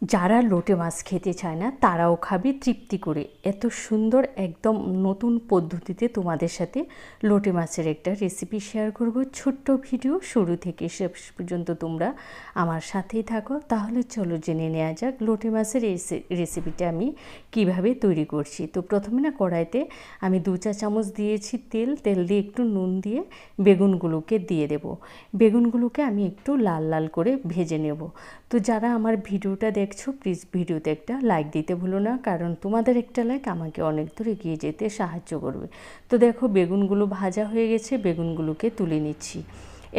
যারা লোটে মাছ খেতে চায় না তারাও খাবে তৃপ্তি করে। এত সুন্দর একদম নতুন পদ্ধতিতে তোমাদের সাথে লোটে মাছের একটা রেসিপি শেয়ার করব। ছোট্ট ভিডিও, শুরু থেকে শেষ পর্যন্ত তোমরা আমার সাথেই থাকো। তাহলে চলো জেনে নেওয়া যাক লোটে মাছের রেসিপিটা আমি কিভাবে তৈরি করছি। তো প্রথমে না কড়াইতে আমি 2 চা চামচ দিয়েছি তেল দিয়ে একটু নুন দিয়ে বেগুনগুলোকে দিয়ে দেব। বেগুনগুলোকে আমি একটু লাল লাল করে ভেজে নেব। তো যারা আমার ভিডিওটা দেখছো প্লিজ ভিডিওতে একটা লাইক দিতে ভুলো না, কারণ তোমাদের একটা লাইক আমাকে অনেক দূর এগিয়ে যেতে সাহায্য করবে। তো দেখো বেগুনগুলো ভাজা হয়ে গেছে, বেগুনগুলোকে তুলে নিচ্ছি।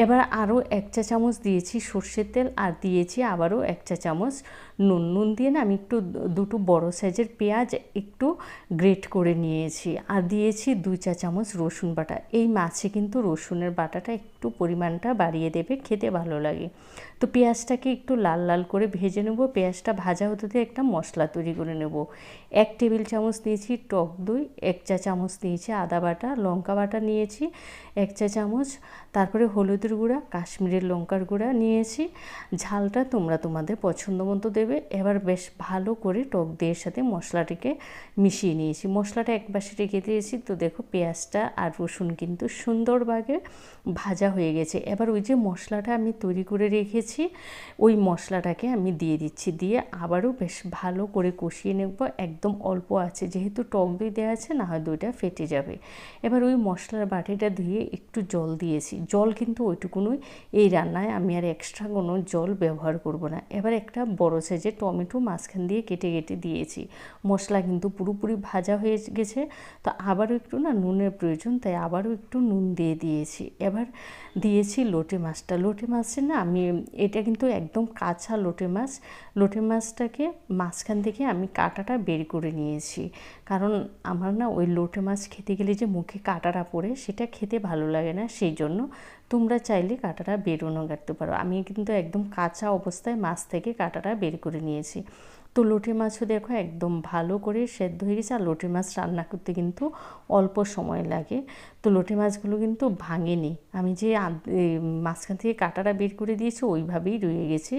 এবার আরও 1 চা চামচ দিয়েছি সর্ষের তেল, আর দিয়েছি আবারও 1 চা চামচ নুন দিয়ে না আমি একটু দুটো বড় সাইজের পেঁয়াজ একটু গ্রেট করে নিয়েছি, আর দিয়েছি 2 চা চামচ রসুন বাটা। এই মাছে কিন্তু রসুনের বাটাটা একটু পরিমাণটা বাড়িয়ে দেবে, খেতে ভালো লাগে। তো পেঁয়াজটাকে একটু লাল লাল করে ভেজে নেব। পেঁয়াজটা ভাজা হতে দিয়ে একটা মশলা তৈরি করে নেব। 1 টেবিল চামচ দিয়েছি টক দই, 1 চা চামচ দিয়েছি আদা বাটা, লঙ্কা বাটা নিয়েছি 1 চা চামচ, তারপরে হলুদের গুঁড়া, কাশ্মীরের লঙ্কার গুঁড়া নিয়েছি। ঝালটা তোমরা তোমাদের পছন্দ মতো দেবে। এবার বেশ ভালো করে টক দইয়ের সাথে মশলাটিকে মিশিয়ে নিয়েছি। মশলাটা এক পাশে রেখে দিয়েছি। তো দেখো পেঁয়াজটা আর রসুন কিন্তু সুন্দরভাবে ভাজা হয়ে গেছে। এবার ওই যে মশলাটা আমি তৈরি করে রেখেছি ওই মশলাটাকে আমি দিয়ে দিচ্ছি, দিয়ে আবারও বেশ ভালো করে কষিয়ে নেব। একদম অল্প আছে, যেহেতু টক দই দেওয়া আছে, না হয় দইটা ফেটে যাবে। এবার ওই মশলার বাটিটা ধুয়ে একটু জল দিয়েছি। জল কিন্তু ওইটুকুনই, এই রান্নায় আমি আর এক্সট্রা কোনো জল ব্যবহার করব না। এবার একটা বড় সাইজের টমেটো মাঝখান দিয়ে কেটে কেটে দিয়েছি। মশলা কিন্তু পুরোপুরি ভাজা হয়ে গেছে। তো আবারও একটু না নুনের প্রয়োজন, তাই আবারও একটু নুন দিয়ে দিয়েছি। এবার দিয়েছি লোটে মাছটা। লোটে মাছের না আমি এটা কিন্তু একদম কাঁচা লোটে মাছ। লোটে মাছটাকে মাঝখান থেকে আমি কাঁটাটা বের করে নিয়েছি, কারণ আমার না ওই লোটে মাছ খেতে গেলে যে মুখে কাঁটাটা পড়ে সেটা খেতে ভালো লাগে না। সেই জন্য তোমরা চাইলে কাঁটাটা বেরোনো কাটতে পারো। আমি কিন্তু একদম কাঁচা অবস্থায় মাছ থেকে কাঁটাটা বের করে নিয়েছি। তো লোটে মাছও দেখো একদম ভালো করে সেদ্ধ হয়ে গেছে। আর লোটে মাছ রান্না করতে কিন্তু অল্প সময় লাগে। তো লোটে মাছগুলো কিন্তু ভাঙেনি, আমি যে মাঝখান থেকে কাঁটাটা বের করে দিয়েছি ওইভাবেই রয়ে গেছে,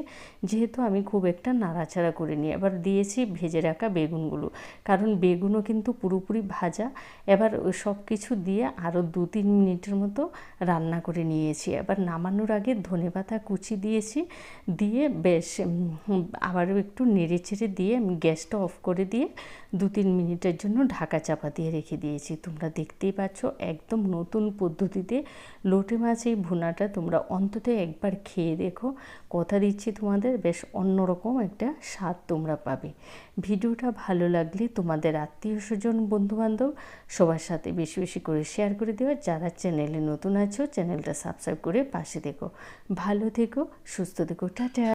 যেহেতু আমি খুব একটা নাড়াচাড়া করে নিই। এবার দিয়েছি ভেজে রাখা বেগুনগুলো, কারণ বেগুনও কিন্তু পুরোপুরি ভাজা। এবার সব কিছু দিয়ে আরও 2-3 মিনিটের মতো রান্না করে নিয়েছি। এবার নামানোর আগে ধনেপাতা কুচি দিয়েছি, দিয়ে বেশ আবারও একটু নেড়ে চেড়ে দিয়ে আমি গ্যাসটা অফ করে দিয়ে 2-3 মিনিটের জন্য ঢাকা চাপা দিয়ে রেখে দিয়েছি। তোমরা দেখতেই পাচ্ছ একদম নতুন পদ্ধতিতে লোটে মাছ এই ভুনাটা তোমরা অন্তত একবার খেয়ে দেখো। কথা দিচ্ছি তোমাদের বেশ অন্যরকম একটা স্বাদ তোমরা পাবে। ভিডিওটা ভালো লাগলে তোমাদের আত্মীয় স্বজন বন্ধুবান্ধব সবার সাথে বেশি বেশি করে শেয়ার করে দেওয়া। যারা চ্যানেলে নতুন আছো চ্যানেলটা সাবস্ক্রাইব করে পাশে থেকো। ভালো থেকো, সুস্থ থেকো, টাটা।